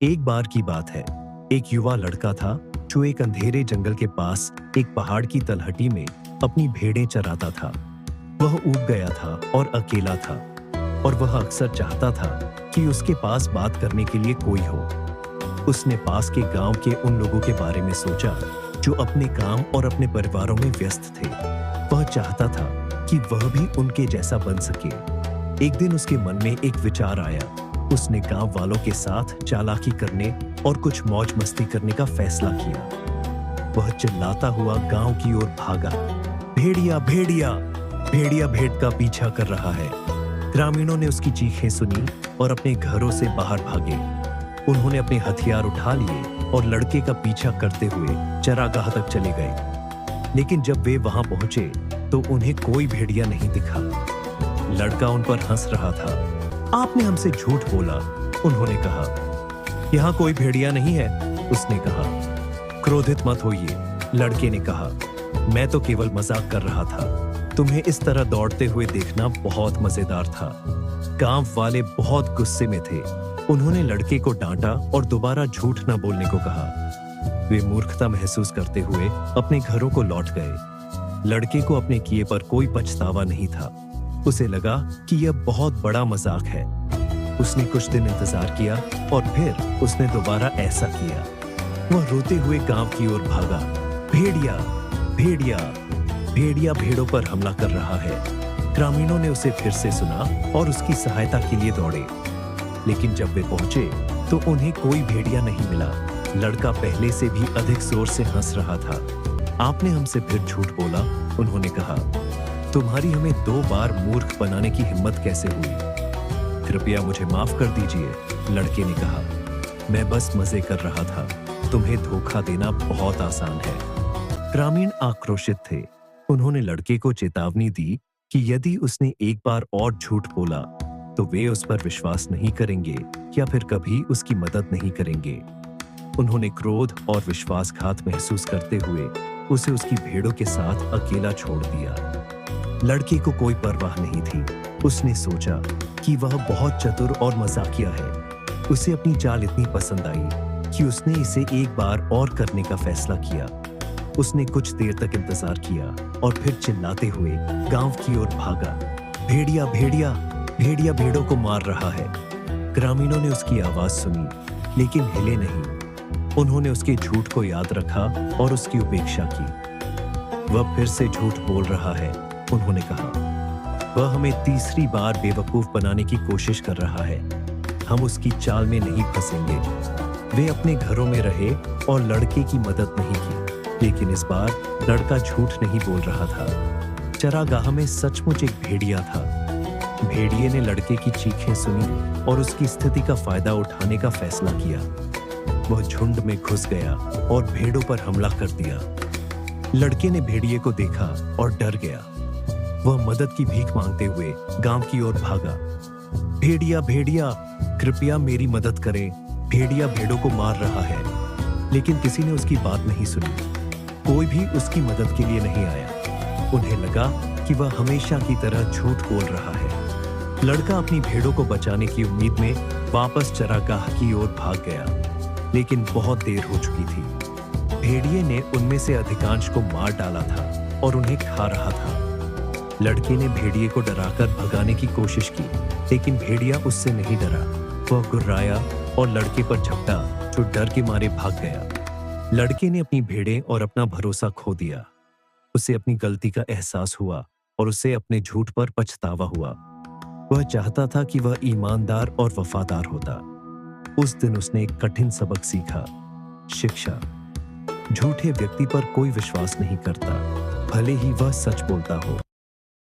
एक बार की बात है। एक युवा लड़का था जो एक अंधेरे जंगल के पास एक पहाड़ की तलहटी में अपनी भेड़ें चराता था। वह ऊब गया था और अकेला था, और वह अक्सर चाहता था कि उसके पास बात करने के लिए कोई हो। उसने पास के गांव के उन लोगों के बारे में सोचा जो अपने काम और अपने परिवारों में व्यस्त थे। वह चाहता था कि वह भी उनके जैसा बन सके। एक दिन उसके मन में एक विचार आया। उसने गांव वालों के साथ चालाकी करने और कुछ मौज मस्ती करने का फैसला किया। वह चिल्लाता हुआ गांव की ओर भागा, भेड़िया भेड़िया, भेड़िया भेड़ का पीछा कर रहा है। ग्रामीणों ने उसकी चीखें सुनी और अपने घरों से बाहर भागे। उन्होंने अपने हथियार उठा लिए और लड़के का पीछा करते हुए चरागाह तक चले गए। लेकिन जब वे वहां पहुंचे तो उन्हें कोई भेड़िया नहीं दिखा। लड़का उन पर हंस रहा था। आपने हमसे झूठ बोला, उन्होंने कहा। यहाँ कोई भेड़िया नहीं है, उसने कहा। क्रोधित मत होइए, लड़के ने कहा। मैं तो केवल मजाक कर रहा था। तुम्हें इस तरह दौड़ते हुए देखना बहुत मजेदार था। गांव वाले बहुत गुस्से में थे। उन्होंने लड़के को डांटा और दोबारा झूठ न बोलने को कहा। वे मूर्खता महसूस करते हुए अपने घरों को लौट गए। लड़के को अपने किए पर कोई पछतावा नहीं था। उसे लगा कि यह बहुत बड़ा मजाक है। उसने कुछ दिन इंतजार किया और फिर उसने दोबारा ऐसा किया। वह रोते हुए गांव की ओर भागा। भेड़िया भेड़िया, भेड़िया भेड़ों पर हमला कर रहा है। ग्रामीणों ने उसे फिर से सुना और उसकी सहायता के लिए दौड़े। लेकिन जब वे पहुंचे तो उन्हें कोई भेड़िया नहीं मिला। लड़का पहले से भी अधिक जोर से हंस रहा था। आपने हमसे फिर झूठ बोला, उन्होंने कहा। तुम्हारी हमें 2 बार मूर्ख बनाने की हिम्मत कैसे हुई? कृपया मुझे माफ कर दीजिए, लड़के ने कहा। मैं बस मजे कर रहा था। तुम्हें धोखा देना बहुत आसान है। ग्रामीण आक्रोशित थे। उन्होंने लड़के को चेतावनी दी कि यदि उसने एक बार और झूठ बोला तो वे उस पर विश्वास नहीं करेंगे या फिर कभी उसकी मदद नहीं करेंगे। उन्होंने क्रोध और विश्वासघात महसूस करते हुए उसे उसकी भेड़ों के साथ अकेला छोड़ दिया। लड़के को कोई परवाह नहीं थी। उसने सोचा कि वह बहुत चतुर और मजाकिया है। उसे अपनी चाल इतनी पसंद आई कि उसने इसे एक बार और करने का फैसला किया। उसने कुछ देर तक इंतजार किया और फिर चिल्लाते हुए गांव की ओर भागा। भेड़िया भेड़िया, भेड़िया भेड़ों को मार रहा है। ग्रामीणों ने उसकी आवाज सुनी लेकिन हिले नहीं। उन्होंने उसके झूठ को याद रखा और उसकी उपेक्षा की। वह फिर से झूठ बोल रहा है, उन्होंने कहा। वह हमें तीसरी बार बेवकूफ बनाने की कोशिश कर रहा है। हम उसकी चाल में नहीं फंसेंगे। वे अपने घरों में रहे और लड़के की मदद नहीं की। लेकिन इस बार लड़का झूठ नहीं बोल रहा था। चरागाह में सचमुच एक भेड़िया था। भेड़िए ने लड़के की चीखें सुनी और उसकी स्थिति का फायदा उठाने का फैसला किया। वह झुंड में घुस गया और भेड़ों पर हमला कर दिया। लड़के ने भेड़िए को देखा और डर गया। वह मदद की भीख मांगते हुए गांव की ओर भागा। भेड़िया भेड़िया, कृपया मेरी मदद करें। भेड़िया भेड़ों को मार रहा है। लेकिन किसी ने उसकी बात नहीं सुनी। कोई भी उसकी मदद के लिए नहीं आया। उन्हें लगा कि वह हमेशा की तरह झूठ बोल रहा है। लड़का अपनी भेड़ों को बचाने की उम्मीद में वापस चरागाह की ओर भाग गया। लेकिन बहुत देर हो चुकी थी। भेड़िए ने उनमें से अधिकांश को मार डाला था और उन्हें खा रहा था। लड़के ने भेड़िए को डराकर भगाने की कोशिश की, लेकिन भेड़िया उससे नहीं डरा। वह गुर्राया और लड़के पर झपटा, जो डर के मारे भाग गया। लड़के ने अपनी भेड़ें और अपना भरोसा खो दिया। उसे अपनी गलती का एहसास हुआ और उसे अपने झूठ पर पछतावा हुआ। वह चाहता था कि वह ईमानदार और वफादार होता। उस दिन उसने एक कठिन सबक सीखा। शिक्षा: झूठे व्यक्ति पर कोई विश्वास नहीं करता, भले ही वह सच बोलता हो।